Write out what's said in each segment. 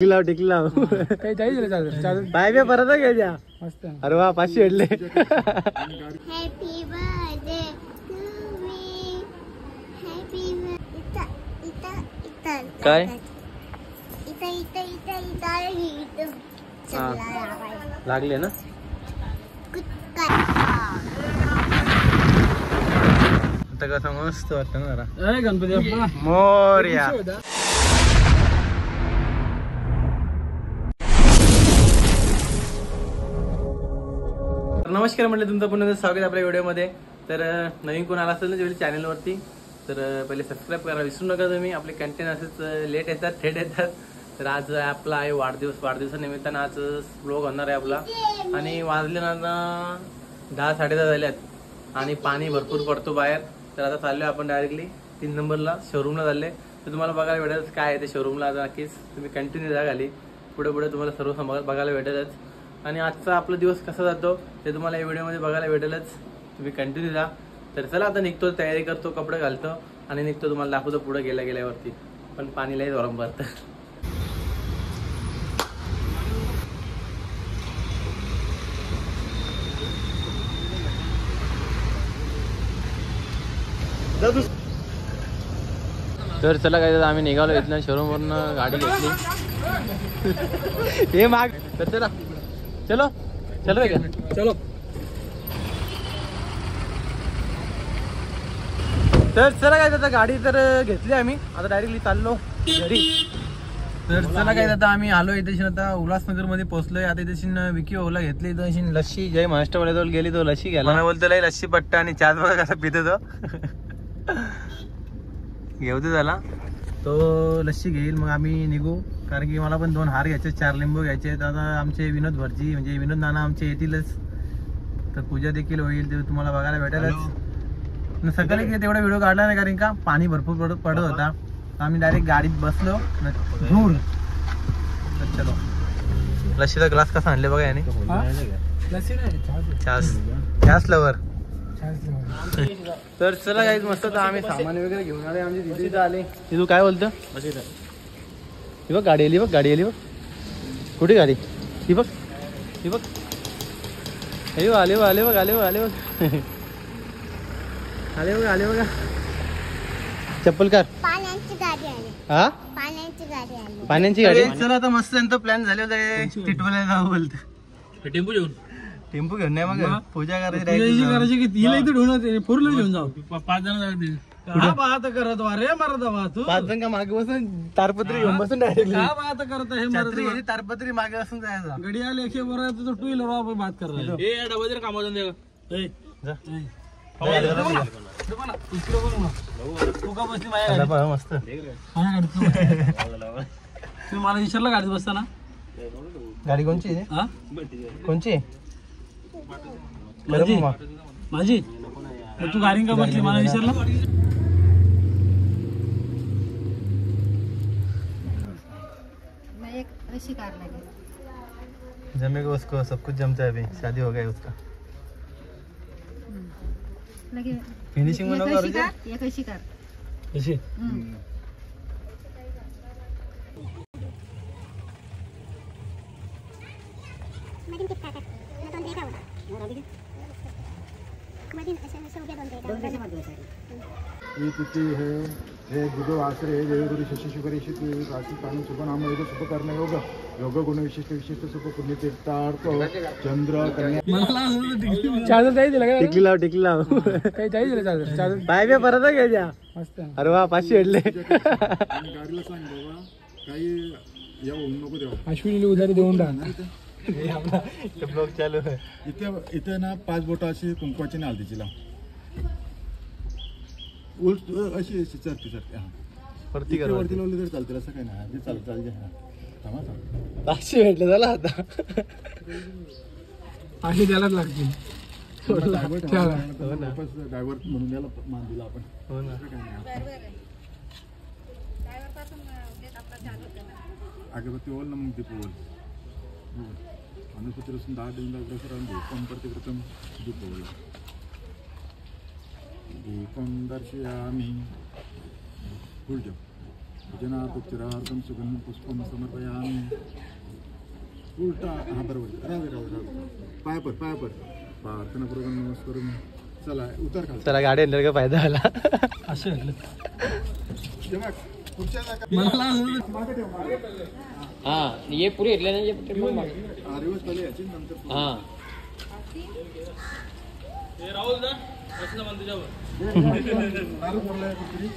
टिकलाव टिकलाव काही जाईल चालेल बाय बे परत घ्यायच्या मस्त. अरे वा 500 भेटले. Happy birthday to me. Happy काय? लागले ना आता कसं मस्त वाटतं ना जरा. गणपती बाप्पा मोरया. नमस्कार म्हटलं तुमचं पुन्हा स्वागत आपल्या व्हिडिओमध्ये. तर नवीन कोण आला असेल ना जेवढी चॅनलवरती तर पहिले सबस्क्राईब करा विसरू नका तुम्ही. आपले कंटेंट असेच लेट येतात थेट येतात. तर आज आपला आहे वाढदिवसानिमित्तानं आज ब्लॉग होणार आहे आपला. आणि वाजले ना 10-10:30 झाल्यात आणि पाणी भरपूर पडतो बाहेर. तर आता चाललोय आपण डायरेक्टली 3 नंबरला शोरूमला चालले. तर तुम्हाला बघायला भेटेल काय आहे ते शोरूमला. आता नक्कीच तुम्ही कंटिन्यू जा खाली. पुढे पुढे तुम्हाला सर्व बघायला भेटेलच. आणि आजचा आपला दिवस कसा जातो ते तुम्हाला या व्हिडिओमध्ये बघायला भेटेलच. तुम्ही कंटिन्यू जा. तर चला आता निघतो, तयारी करतो, कपडे घालतो आणि निघतो. तुम्हाला दाखवतो पुढे गेल्यावरती. पण पाणी लई जोरात भरतं. तर चला काय आम्ही निघालो इथल्या शोरूम वरून गाडी घेतली. हे माग तर चला चलो चलो का चलो. तर चला काय आता गाडी तर घेतली आम्ही. आता डायरेक्टली चाललो घरी. तर चला काय आता आम्ही आलो इथे आता उल्हासनगर मध्ये पोहोचलोय. आता इथे विकी ओला घेतली इथे लस्सी. जय महाराष्ट्र जवळ गेली तो लस्सी घ्यायला. मला बोलतो लई लस्सी पट्टा आणि चहा बघा कसा पितो तो. घेऊ दे झाला तो लस्सी घेईल मग आम्ही निघू. कारण की मला पण 2 हार घ्यायचे, 4 लिंबू घ्यायचे. आता आमचे विनोद भटजी म्हणजे विनोद नाना आमचे येतीलच. तर पूजा देखील होईल ते तुम्हाला बघायला भेटेलच. सकाळी तेवढा व्हिडिओ काढला नाही कारण का पाणी भरपूर पडत होता. आम्ही डायरेक्ट गाडीत बसलो धूर. चलो लस्सीचा ग्लास कसा आणले बघा याने. छास लवर. तर चला काय मस्त आम्ही सामान वगैरे घेऊन आले. आमची दिदी आले. तू काय बोलतो ही बघ गाडी आली. गाडी आली बघ. कुठे गाडी ही बघ ही बघ. अरे आले बघ आले बघ आले बघ आले बघ आले बघ आले बघा. चप्पल कार पाण्याची गाडी आली. हा पाण्याची गाडी. चला आता मस्त त्यांचा प्लॅन झाले होते टिटवाला जाऊ बोलतो. टेम्पो घेऊन नाही मग पूजा करायची की तिला इथे घेऊन फोरला घेऊन जाऊ. 5 जण जातील. काय बात करत वा रे मरदा तू. 5 जण का मागे बसून तारपत्री घेऊन बसून डायरेक्ट काय बात करत हे मरदा. तारपत्री मागे बसून जायचा. गडी आले 100 वर तो 2 व्हीलर वापर बात कर रहा है. ए डबल जर कामावून दे. जा तू का बसली माझ्या गाडीत. मस्त तुम्ही मला विचारलं गाडीत बसताना गाडी कोणची आहे? हा कोणची माझी. मग तू गाडी का बसली मला विचारलं. जमेगा उसको सब कुछ जमता है. अभी शादी हो गया उसका. फिनिशिंग में कशी हे गुरु आश्रय देवगुरु शशी शुकरेशी राशी कानून शुभ नाम योग शुभ कर्ण योग योग गुण विशिष्ट शुभ पुण्यतीर्थार्थ चंद्र कन्या. टिकलाव काही जाईल चालेल. बाय बे परत घ्यायच्या मस्त. अरे वा 500 भेटले. गाडीला सांग बाबा काही या होऊ नको देवा. अश्विनीला उधारी देऊन टाक. ब्लॉग चालू आहे. इथे ना 5 बोट अशी कुंकवाची ना हळदीची लाव. अशी चरती हा वरती वरती लावली तरी चालते. असं काय नाही ते चालते. थांबा 500 भेटले झाला आता. अशी द्यायलाच लागतील. ड्रायव्हर म्हणून याला मान दिला आपण. हो ना अगरबत्ती ओल ना मग दीप ओल अनुपती रसून 10 दिन दीपम प्रतिकृतम दीप ओल दीपम दर्शयामी. उलट भजनापुत्रार्थं सुगन्धं पुष्पं समर्पयामि. उलटा हा बरोबर राहू दे. पाय पड प्रार्थना करून नमस्कार. चला उतर खाली. चला गाडी आणलं का फायदा झाला. असं म्हटलं जेव्हा पुढच्या जागा मागे ठेव मागे. हा ये पुरे घेतले ना रिवर्स पहिले याची नंतर हा राहुल ना असं म्हणतो तुझ्यावर नारू बोललाय कुठली.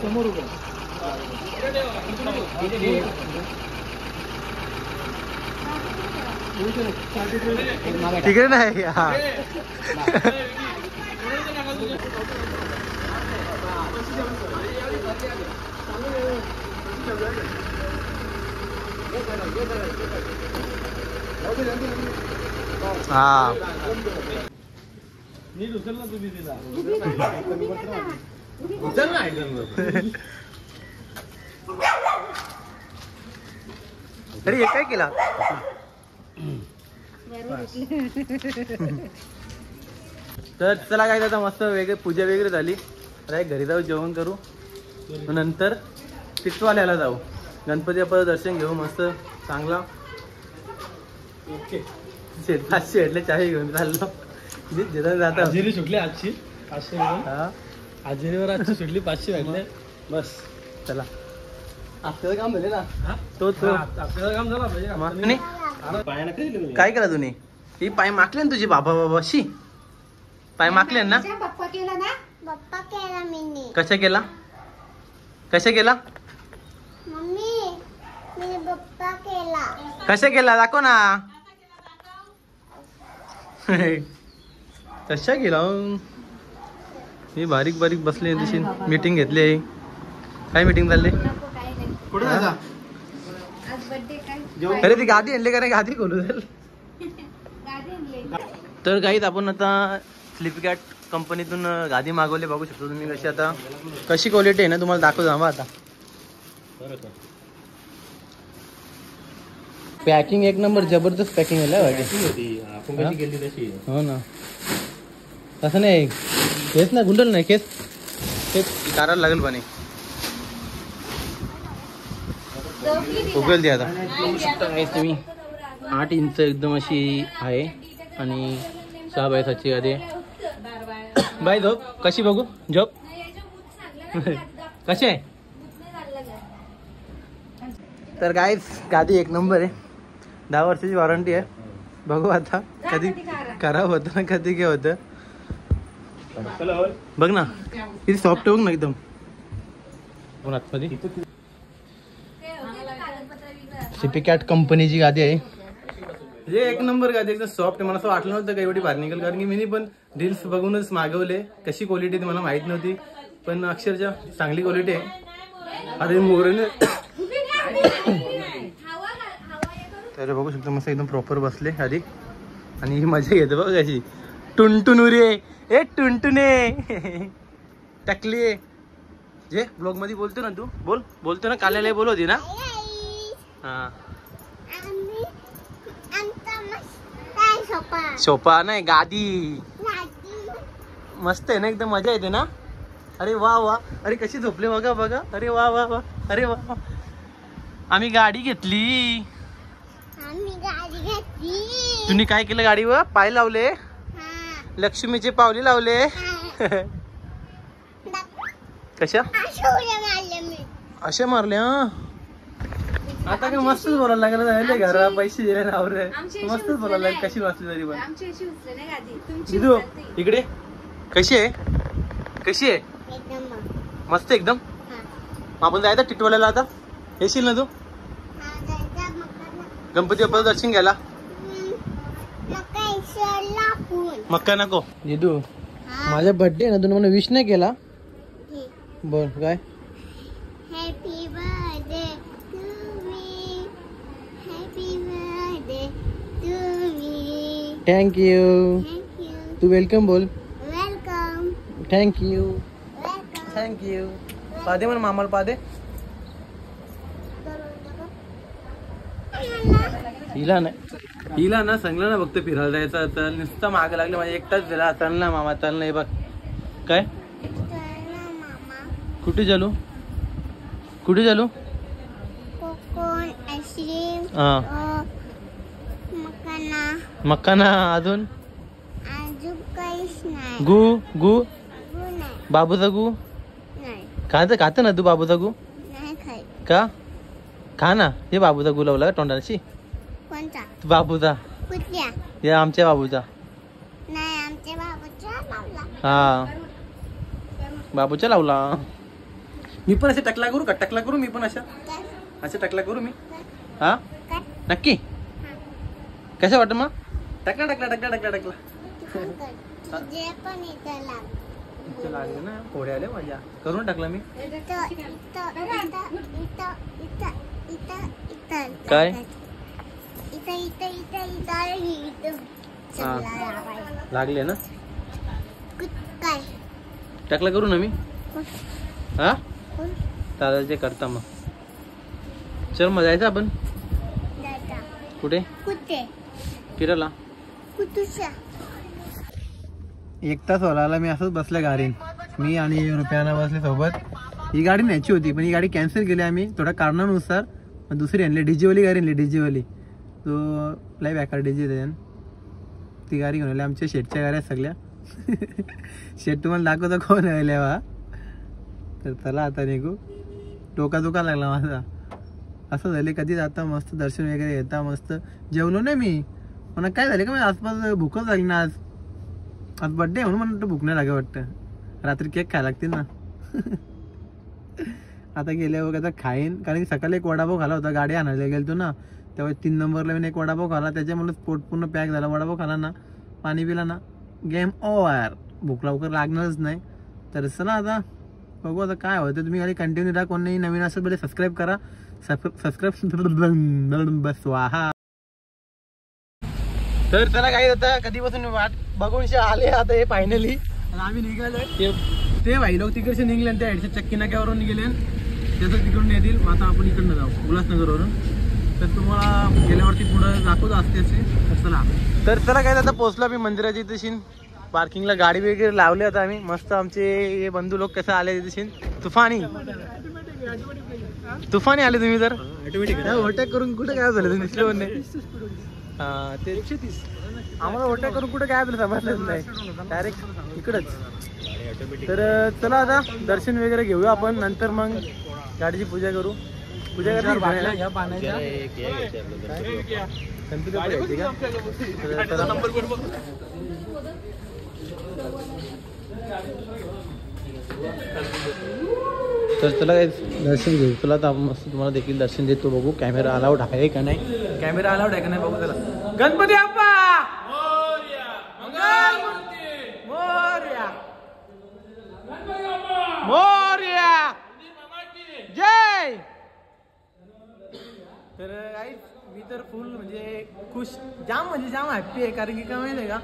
समोर उभा तिकडे नाही. हा हा नीट उचल ना तुम्ही तिला. अरे हे काय केला. तर चला काय आता मस्त वेगळे पूजा वगैरे झाली. आता घरी जाऊ जेवण करू. नंतर टिटवाल्याला जाऊ. गणपती बाप्पाचं दर्शन घेऊ मस्त चांगला. शेतपाचशे भेटले चाय घेऊन चाललो. जाता हाजेरी सुटली आजची 500. हाजेरीवर आजची सुटली 500 भेटले बस. चला आपल्याला काम झाले ना. तो आपल्याला काम झालं पाहिजे. काय केलं तुम्ही. ही पाय माकले ना तुझी बाबा शी. पाय माकले ना. पप्पा केला ना. पप्पा केला मी. कशा केला मम्मी मी पप्पा केला. कशा केला दाखव ना. कशा केला. मी बारीक बसले तशी मीटिंग घेतली आहे. काय मीटिंग चालली. पुढे जा. अरे ती गादी आणली का नाही. गादी खोलू दे. तर गाईत आपण आता फ्लिपकार्ट कंपनीतून गादी मागवली. बघू शकतो तुम्ही कशी. आता कशी क्वालिटी आहे ना तुम्हाला दाखवतो थांबा आता. पॅकिंग एक नंबर जबरदस्त पॅकिंग आहे. हो ना तसं नाही. केस ना गुंडल नाही. केस काढायला लागेल पाणी. उगल ती आता. बघू शकता काय तुम्ही 8 इंच एकदम अशी आहे आणि 6 बाय 7ची गादी आहे. बाय झोप कशी बघू. झोप कशी आहे. तर गाईज गादी एक नंबर आहे. 10 वर्षाची वॉरंटी आहे. बघू आता कधी खराब होतं ना कधी काय होतं. बघ ना किती सॉफ्ट बघ ना एकदम. आतमध्ये फ्लिपकार्ट कंपनीची गादी आहे. म्हणजे एक नंबर गादी एकदम सॉफ्ट. मला असं वाटलं नव्हतं का एवढी भारी निघेल. कारण की मी पण रील्स बघूनच मागवले. कशी क्वालिटी ती मला माहित नव्हती. पण अक्षरशः चांगली क्वालिटी आहे. आता मोरेने तर बघू शकतो मस्त एकदम प्रॉपर बसले आधी. आणि ही मजा घेते बघ कशी. टुनटुनुरे ए टुनटुने टकली. जे ब्लॉग मध्ये बोलतो ना तू. बोलतो ना. काल्याला बोलवती ना. हा सोपा नाही गादी मस्त आहे ना एकदम. मजा येते ना. अरे वा. अरे कशी झोपले बघा. अरे वा. अरे वा. आम्ही गाडी घेतली. तुम्ही काय केलं गाडीवर. पाय लावले. लक्ष्मीचे पावले लावले. कशा अशा मारल्या. आता काय मस्तच बोलायला लागलं. घरा पैसे दिले ना. मस्तच बोलायला लागले. कशी वाचली तरी पण. दिदू इकडे कशी आहे. मस्त एकदम. आपण जायचं टिटवाल्याला आता. येशील ना तू. गणपती बाप्पाचं दर्शन घ्यायला. मक्का नको. दिदू माझा बर्थडे ना. तू मला विश नाही केला. बोल काय. Happy birthday to me. Happy birthday to me. Thank you. Thank you. तू वेलकम बोल. वेलकम. थँक्यू. वेलकम. थँक्यू. पादे म्हण मामाला पादे. हिला ना सांगलं ना फक्त फिरायला जायचं तर नुसतं मागं लागलं माझ्या एकटाच दिला. चल ना मामा चल नाही बघ. काय कुठे चालू कुठे चालू. Cocoon ice cream. हा मकाना. मक्काना. अजून अजून काहीच नाही. गु गु नाही. बाबूचा गु नाही. खात ना तू बाबूचा गु. नाही खाय. का खा ना. हे बाबूचा गु लावला तोंडाशी. कोणता. बाबूचा. कुठल्या. हे आमच्या बाबूचा. नाही आमच्या बाबाच्या लावला. हा बाबूच्या लावला. मी पण असे टकला करू का. टकला करू मी पण अशा अशा टकला करू मी. हा नक्की. कसं वाटत मग. टकला टकला टकला टकला टकला. जे पण इथं लाव. इथं लागले ना पोळे आले माझ्या. करून टाकला मी. काय लागले ना. काय टाकला करू ना मी. हा दादा जे करता मग. चल मग जायचं आपण कुठे कुठे फिरायला. कुठुशा. एक तास होला मी असंच बसल्या गाडीन. मी आणि रुपयाना बसले सोबत. ही गाडी न्यायची होती पण ही गाडी कॅन्सल केली आम्ही थोड्या कारणानुसार. मग दुसरी आणली डीजेवाली गाडी आणली. डीजेवाली तो लय बेकार डीजे त्याच्यान. ती गाडी घेऊन आली. आमच्या शेटच्या गाड्या सगळ्या. शेट तुम्हाला दाखवतो कोण आहे वा. तर चला आता निघू. डोका दुखा लागला माझा. असं झाले कधी जाता मस्त दर्शन वगैरे येता मस्त. जेवलो नाही मी पण काय झालं का मी आसपास भूकच लागली ना. आज आज बड्डे म्हणून म्हणतो भूक नाही लागे वाटतं. रात्री केक खायला लागतील ना. आता गेल्यावर आता खाईन कारण की सकाळी एक वडापाव खाला होता. गाडी आणायला गेलतो ना तेव्हा 3 नंबरला मी एक वडापाव खाला. त्याच्यामुळे पोट पूर्ण पॅक झाला. वडापाव खाला ना पाणी पिला ना गेम ओव्हर. भूक लवकर लागणारच नाही. तर चला आता बघू आता काय होतं. तुम्ही खाली कंटिन्यू राहा. कोण नाही नवीन असेल पहिले सबस्क्राईब करा. सबस्क्राईब बसवा. हा तर चला काय आता कधीपासून वाट बघून आले आता हे फायनली. आम्ही निघालोय. ते भाई लोक तिकडचे निघले त्या हेडच्या चक्की नाक्यावरून गेले. त्याचं तिकडून येतील. आता आपण इकडनं जाऊ उल्हासनगरवरून. तर तुम्हाला गेल्यावरती पुढं दाखवतो असते असे. चला तर चला काय आता पोहोचलो आम्ही मंदिराच्या इथे. पार्किंगला गाडी वगैरे लावली आता आम्ही मस्त. आमचे बंधू लोक कसं आले तिथे. तुफानी तुफानी आले तुम्ही. तर ओव्हरटेक करून कुठे काय झालं तुम्ही दिसले पण नाही. हा ते 130 आम्हाला ओव्हरटेक करून कुठे काय झालं समजलंच नाही. डायरेक्ट इकडंच. तर चला आता दर्शन वगैरे घेऊया आपण. नंतर मग गाडीची पूजा करू. पूजा करायची तर चला दर्शन घेऊ. चला आता मस्त तुम्हाला देखील दर्शन देतो. बघू कॅमेरा अलाउड आहे का नाही. कॅमेरा अलाउड आहे का नाही बघू. चला गणपती बाप्पा मोरया जय. तर मी तर फुल म्हणजे खुश जाम म्हणजे जाम हॅप्पी आहे. कारण की काय माहिती आहे का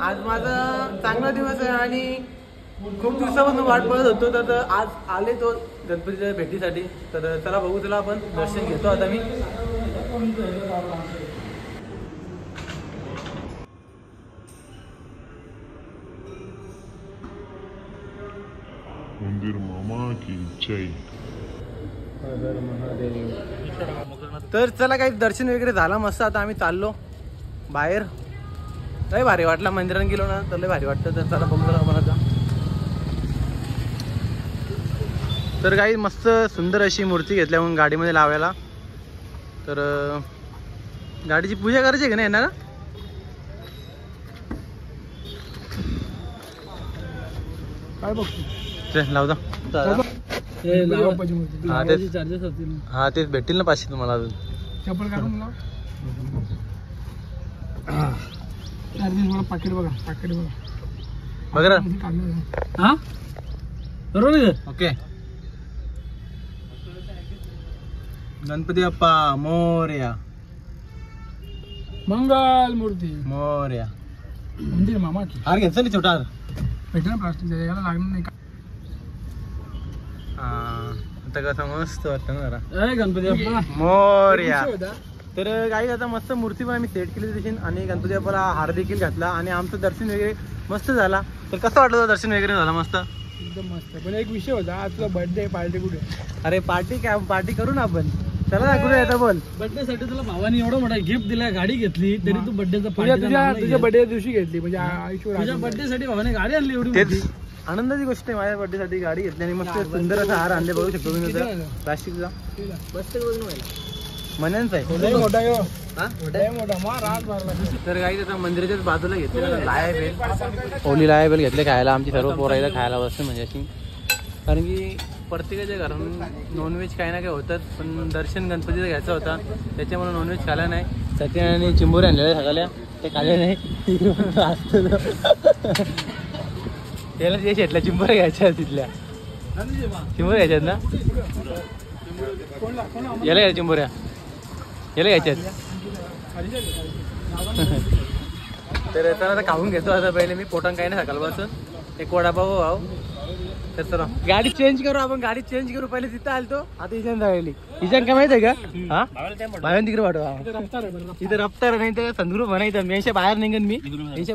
आज माझा चांगला दिवस आहे आणि खूप दिवसापासून वाट बघत होतो. तर आज आले तो गणपतीच्या भेटीसाठी. तर चला बघू. चला आपण दर्शन घेतो आता मी. मंदिर मामा की जय. तर चला काही दर्शन वगैरे झाला मस्त. आता आम्ही चाललो बाहेर. लय भारी वाटला मंदिरात गेलो ना तर लय भारी वाटतं. तर चला बघू आपण आता. तर काही मस्त सुंदर अशी मूर्ती घेतल्या म्हणून गाडीमध्ये लावायला. तर गाडीची पूजा करायची का नाही येणार. काय बघतो लावता. चार्जेस असतील. हा तेच भेटतील ना 500 तुम्हाला अजून. चप्पल काढून लाव. चार्जेस मला पाकिट बघा. पाकिट बघा बघा. हा बरोबर. ओके. गणपती बाप्पा मोरया. मंगल मूर्ती मोर्या. मंदिर मामाची हार घ्यायचा नाही छोटा हार. भेटेल ना प्लास्टिकचा याला लागणार नाही का आता कसं मस्त वाटतं ना जरा. ए गणपती बाप्पा मोर्या. विषय होता. तर काही आता मस्त मूर्ती पण आम्ही सेट केली तशी आणि गणपती बाप्पाला हार देखील घातला आणि आमचं दर्शन वगैरे मस्त झाला. तर कसं वाटलं होतं दर्शन वगैरे झालं मस्त. एकदम मस्त पण एक विषय होता आज तुला बर्थडे पार्टी कुठे अरे पार्टी काय पार्टी करू ना आपण. चला ना कुठे येतं बोल. बर्थडे साठी तुला भावाने एवढा मोठा गिफ्ट दिला गाडी घेतली तरी तू बर्थडेचा तुझ्या बर्थडे दिवशी घेतली म्हणजे तुझ्या बर्थडे साठी भावाने गाडी आणली एवढी तेच आनंदाची गोष्ट आहे. माझ्या बर्थडे साठी गाडी घेतली आणि मस्त सुंदर असा हार आणले बघू शकतो मी प्लास्टिकचा. मस्त मनांचा आहे तर काही त्याचा मंदिराच्याच बाजूला घेतलेला लाया बेल ओली लाया बेल घेतले खायला. आमची सर्व पोरायला खायला बसते म्हणजे अशी. कारण की प्रत्येकाच्या घरून नॉनव्हेज काही ना काही होतात पण दर्शन गणपतीचं घ्यायचं होता त्याच्यामुळे नॉनव्हेज खायला नाही. सत्याने चिंबोरे आणलेल्या सगळ्या ते खाल्ले नाही. त्याला ते शेतल्या चिंबोऱ्या घ्यायच्या तिथल्या चिंबोऱ्या घ्यायच्यात ना. याला घ्यायच्या चिंबोऱ्या याला घ्यायच्यात. तर चला आता खाऊन घेतो. आता पहिले मी पोटान काही नाही सकाळपासून एक वडापाव भाव. तर चला गाडी चेंज करू आपण. गाडी चेंज करू. पहिले तिथं आलतो आता इशान जायली. इशान काय माहिती आहे का हा बाहेर तिकडे पाठवा इथे रफ्तार नाही तर संदूर म्हणायचं. मी बाहेर निघेन मी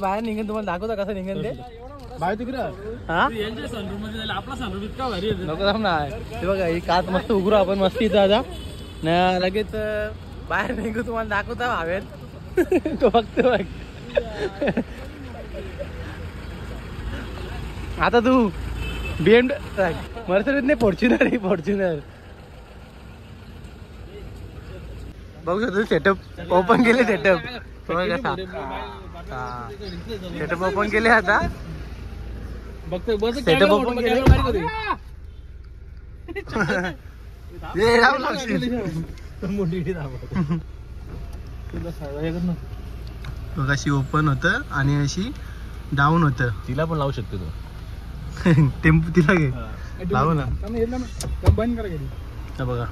बाहेर निघेन तुम्हाला दाखवता कसं निघेन ते बाहेर तिकडे. हा आपला सनरूफ इतका भारी नको थांब ना. ते बघा ही काच मस्त उघडू आपण मस्त इथं आता ना लगेच बाहेर निघू तुम्हाला दाखवता हवेत. तो फक्त बघ आता तू मर्सिडीज नाही फॉर्च्युनर बघू शकतो. सेटअप ओपन केले. सेटअप ओपन केले आता. सेटअप ओपन केले. अशी ओपन होत आणि अशी डाऊन होत. तिला पण लावू शकते तो टेम्पो तिला घे लावू ना. बंद करा गेली बघा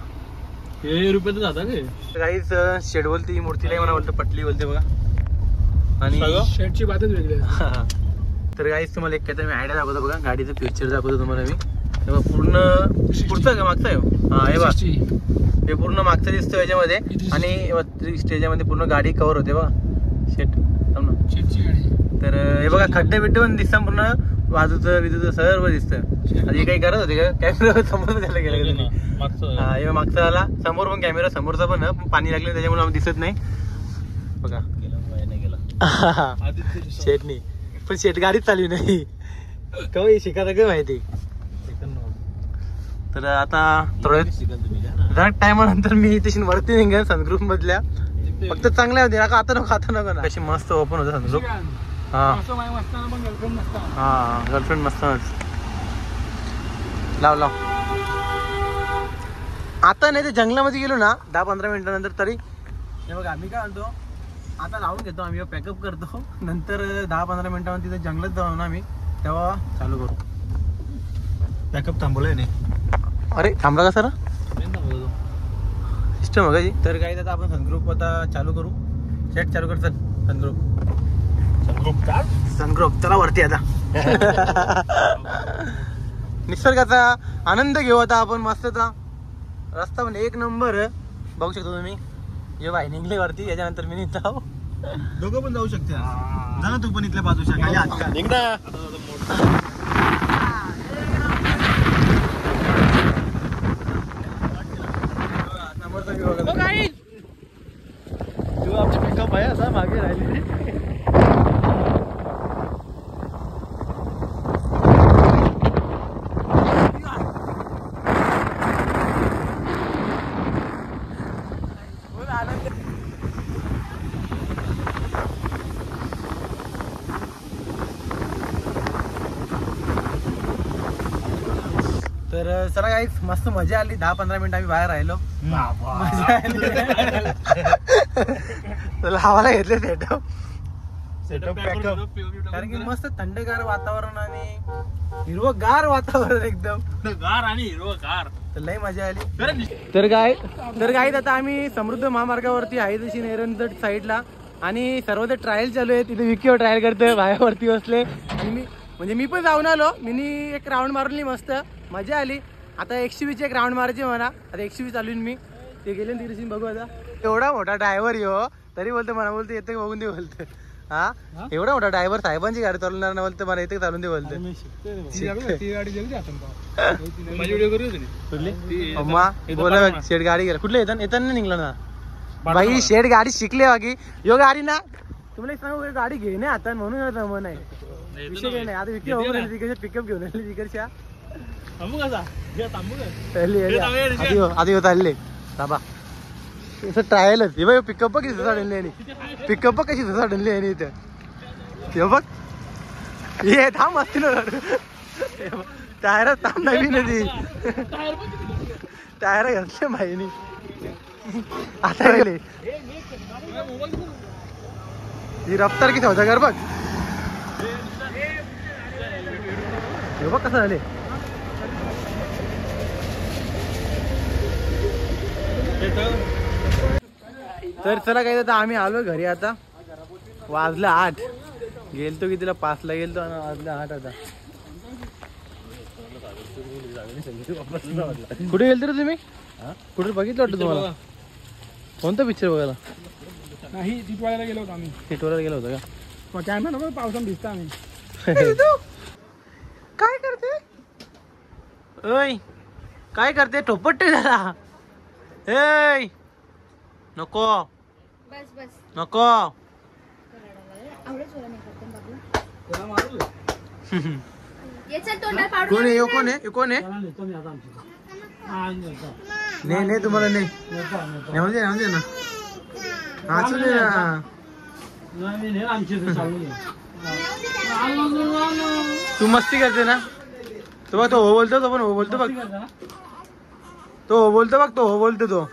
हे रुपये जाता काहीच शेड बोलते ही मूर्तीला मला बोलतो पटली बोलते बघा. आणि शेडची बातच वेगळी आहे. तर काहीच तुम्हाला एक काय मी आयडिया दाखवतो बघा. गाडीचं पिक्चर दाखवतो तुम्हाला मी. तेव्हा पूर्ण पुढचा का मागचा आहे हा हे बघा. हे पूर्ण मागचं दिसतं याच्यामध्ये आणि स्टेजमध्ये पूर्ण गाडी कव्हर होते बघा. शेडची गाडी. तर हे बघा खड्डे बिड्डे पण दिसतं पूर्ण बाजूचं बिजूचं सर्व दिसतं. हे काही करत होते का कॅमेरा समोर त्याला गेलं हा हे मागचा आला समोर पण कॅमेरा समोरचा पण पाणी लागले त्याच्यामुळे आम्ही दिसत नाही बघा. शेटनी पण शेट गाडीच चालली नाही कधी शिकायचं काय माहिती. तर आता थोड्या टायमानंतर मी इथे वरती निघेन सनग्रुप मधल्या. फक्त चांगल्या होते ना आता नको ना. कशी मस्त ओपन होतं सनग्रुप. हा गर्लफ्रेंड मस्तच लाव आता नाही ते जंगलामध्ये गेलो ना 10-15 मिनिटानंतर तरी हे बघा आम्ही काय म्हणतो आता लावून घेतो आम्ही पॅकअप करतो नंतर 10-15 मिनिटामध्ये तिथे जंगलात जाऊ ना आम्ही तेव्हा चालू करू. पॅकअप थांबवलंय नाही. अरे थांबला का सर सिस्टम बघा जी. तर काही आता आपण सनग्रुप आता चालू करू. सेट चालू कर चल. सनग्रुप चला वरती आता. निसर्गाचा आनंद घेऊ आता आपण मस्तचा. रस्ता पण एक नंबर बघू शकतो तुम्ही. ये बाई निघले वरती याच्यानंतर मी निघतो. दोघं पण जाऊ शकते. जा ना तू पण इथल्या बाजूच्या काही निघ ना. तू आपली पिकअप आहे आता मागे राहिली. तर चला गाईस मस्त मजा आली. 10-15 मिनिट आम्ही बाहेर राहिलो. लावायला घेतले सेटअप पॅकअप कारण की मस्त थंडगार वातावरण आणि हिरवगार वातावरण एकदम गार आणि हिरवगार. तर लई मजा आली. तर काय आता आम्ही समृद्ध महामार्गावरती आहे तशी नेरंजट साईडला आणि सर्व ते ट्रायल चालू आहे. तिथे विकीवर ट्रायल करतोय, बाहेरवरती बसले. आणि मी पण जाऊन आलो. मी एक राऊंड मारली, मस्त मजा आली. आता 120 एक राऊंड मारायची म्हणा. आता 120 चालून मी ते गेले तिथे बघू. आता एवढा मोठा ड्रायव्हर यो तरी बोलतो मला, बोलतो येते बघून दे बोलतो. हा एवढा मोठा ड्रायव्हर, साहेबांची गाडी चालवणार ना बोलतो, मला येते चालून दे बोलतो. बोला शेड गाडी गेला कुठले येताना निघला ना बाई. शेड गाडी शिकले बाकी यो गाडी ना तुम्हाला एक सांगू, गाडी घेणे आता म्हणून मन आहे विषय काही नाही. आता विकी पिकअप घेऊन आली तिकडच्या आधी होत आले बाबा. ट्रायलच हे बघ, पिकअप बघ कशी साडली आणि पिकअप कशी साडली आणि इथं हे बघ. हे थांब असते ना टायर थांब नवीन ती टायर घातले माहिनी आता गेले. ही रफ्तार किती होता कर बघ. हे बघ कसं झाले. तर चला काय आता आम्ही आलो घरी. आता वाजलं 8. गेलतो कितीला 5 ला गेलतो आणि वाजलं 8. आता कुठे गेलतो रे तुम्ही? कुठे बघितलं वाटतं तुम्हाला? कोणता पिक्चर बघायला? नाही टिटवाळ्याला गेलो होतो आम्ही. टिटवाळ्याला गेलो होतो का? कॅमेरा नको पावसात भिजता आम्ही. काय करते ओय? काय करते? ठोपट्टे झाला. ए नको बस बस नको. कोण आहे? कोण आहे? कोण आहे? नाही नाही तुम्हाला नाही नेऊ दे ना. तू मस्ती करते ना. तो बघ तो हो बोलतो, तो पण हो बोलतो बघ. तो हो बोलतो बघ, तो हो बोलतो तो.